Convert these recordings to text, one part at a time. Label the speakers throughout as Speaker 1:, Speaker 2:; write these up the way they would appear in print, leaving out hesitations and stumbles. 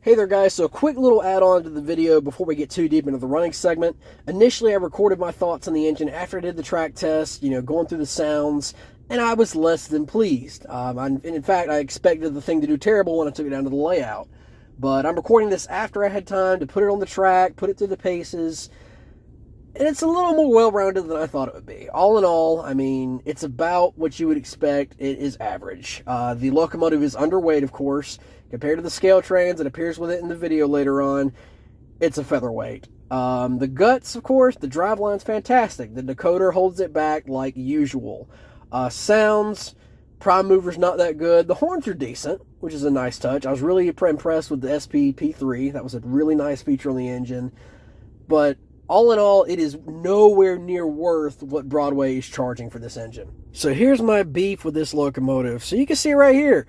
Speaker 1: Hey there guys, so a quick little add-on to the video before we get too deep into the running segment. Initially I recorded my thoughts on the engine after I did the track test, going through the sounds, and I was less than pleased. In fact, I expected the thing to do terrible when I took it down to the layout. But I'm recording this after I had time to put it on the track, put it through the paces, and it's a little more well-rounded than I thought it would be. All in all, I mean, it's about what you would expect. It is average. The locomotive is underweight, of course. Compared to the scale trains, it appears with it in the video later on, it's a featherweight. The guts, of course, the driveline's fantastic. The decoder holds it back like usual. Sounds, prime mover's not that good. The horns are decent, which is a nice touch. I was really impressed with the SP-P3. That was a really nice feature on the engine. But all in all, it is nowhere near worth what Broadway is charging for this engine. So here's my beef with this locomotive. So you can see right here,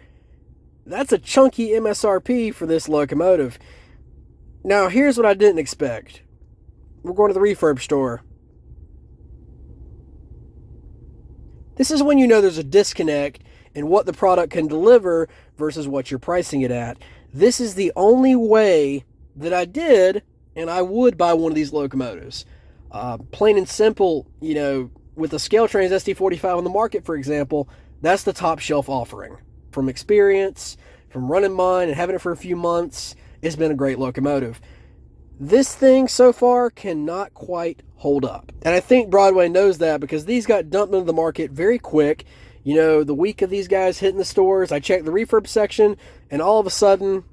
Speaker 1: that's a chunky MSRP for this locomotive. Now, here's what I didn't expect. We're going to the refurb store. This is when you know there's a disconnect in what the product can deliver versus what you're pricing it at. This is the only way that I did, and I would buy one of these locomotives. Plain and simple, with the scale trains SD45 on the market, for example, that's the top shelf offering. From experience, from running mine and having it for a few months, it's been a great locomotive. This thing so far cannot quite hold up. And I think Broadway knows that because these got dumped into the market very quick. The week of these guys hitting the stores, I checked the refurb section, and all of a sudden,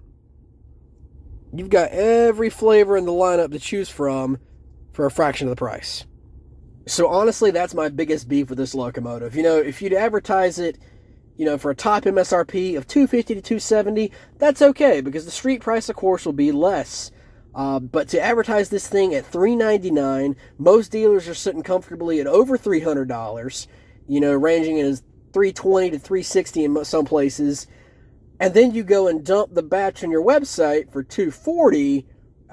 Speaker 1: you've got every flavor in the lineup to choose from for a fraction of the price. So honestly, that's my biggest beef with this locomotive. If you'd advertise it, for a top MSRP of $250 to $270, that's okay, because the street price, of course, will be less. But to advertise this thing at $399, most dealers are sitting comfortably at over $300, ranging as $320 to $360 in some places. And then you go and dump the batch on your website for $240.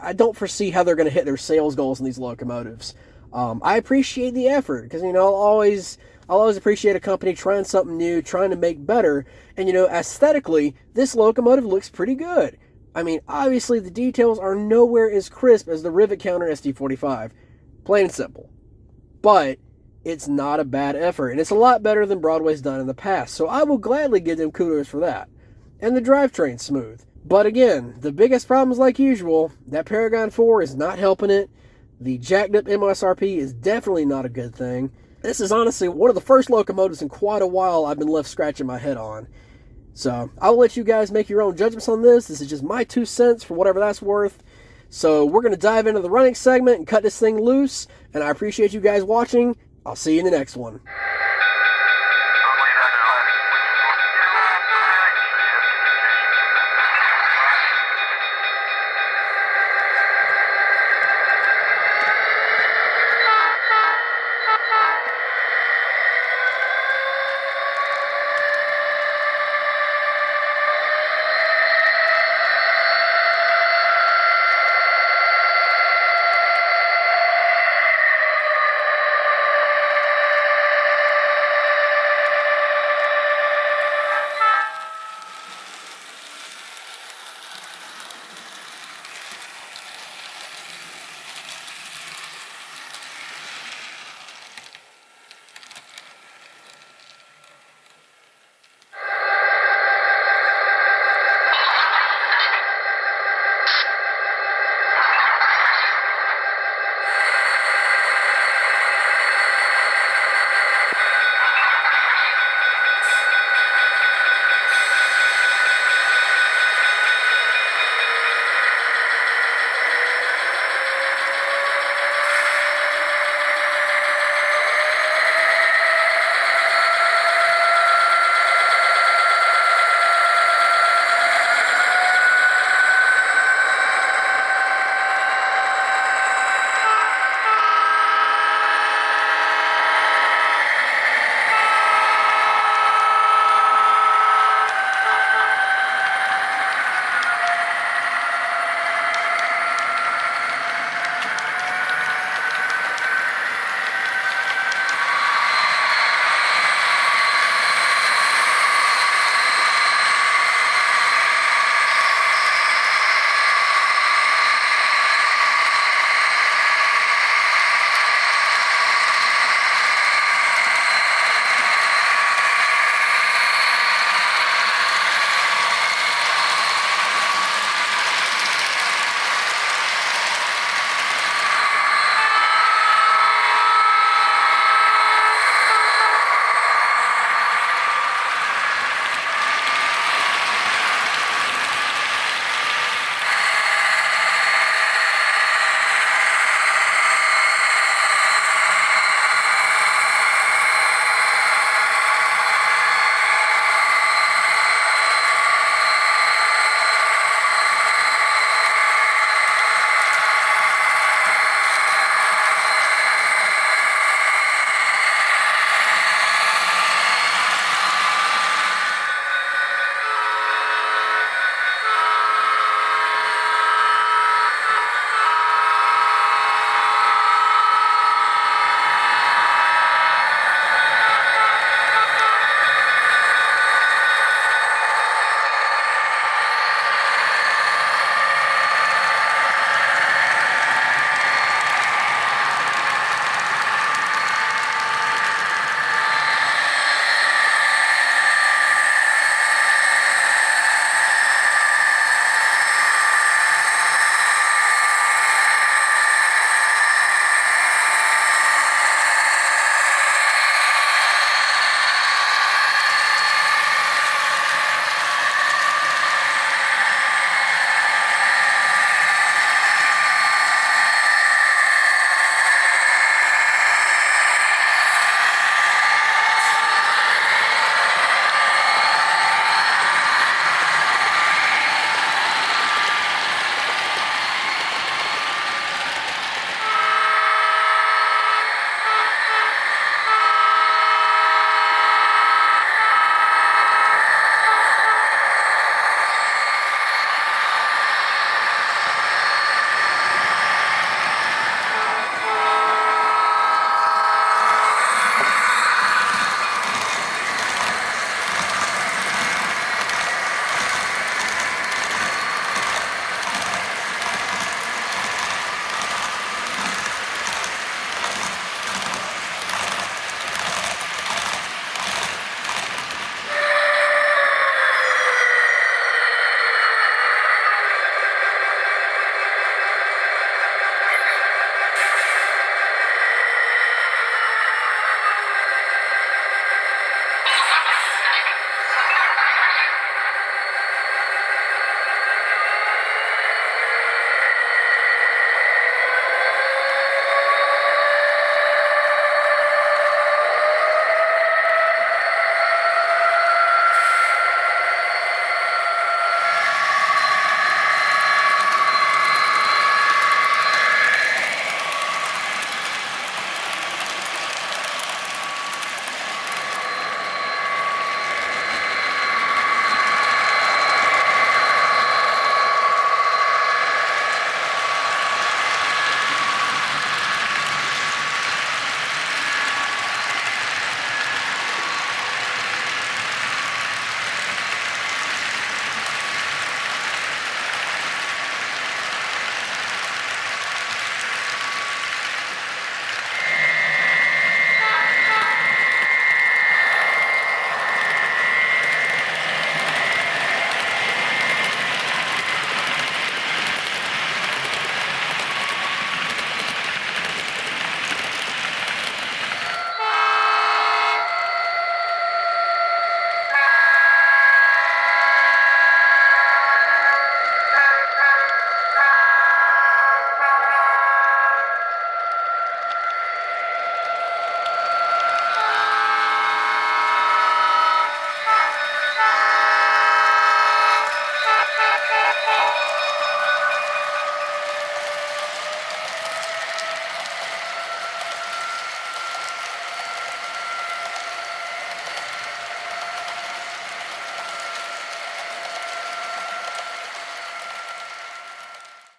Speaker 1: I don't foresee how they're going to hit their sales goals in these locomotives. I appreciate the effort, because, I'll always appreciate a company trying something new, trying to make better. And, aesthetically, this locomotive looks pretty good. I mean, obviously, the details are nowhere as crisp as the rivet counter SD45. Plain and simple. But it's not a bad effort. And it's a lot better than Broadway's done in the past. So I will gladly give them kudos for that. And the drivetrain's smooth. But again, the biggest problem is like usual. That Paragon 4 is not helping it. The jacked up MSRP is definitely not a good thing. This is honestly one of the first locomotives in quite a while I've been left scratching my head on. So I'll let you guys make your own judgments on this. This is just my 2 cents for whatever that's worth. So we're going to dive into the running segment and cut this thing loose. And I appreciate you guys watching. I'll see you in the next one.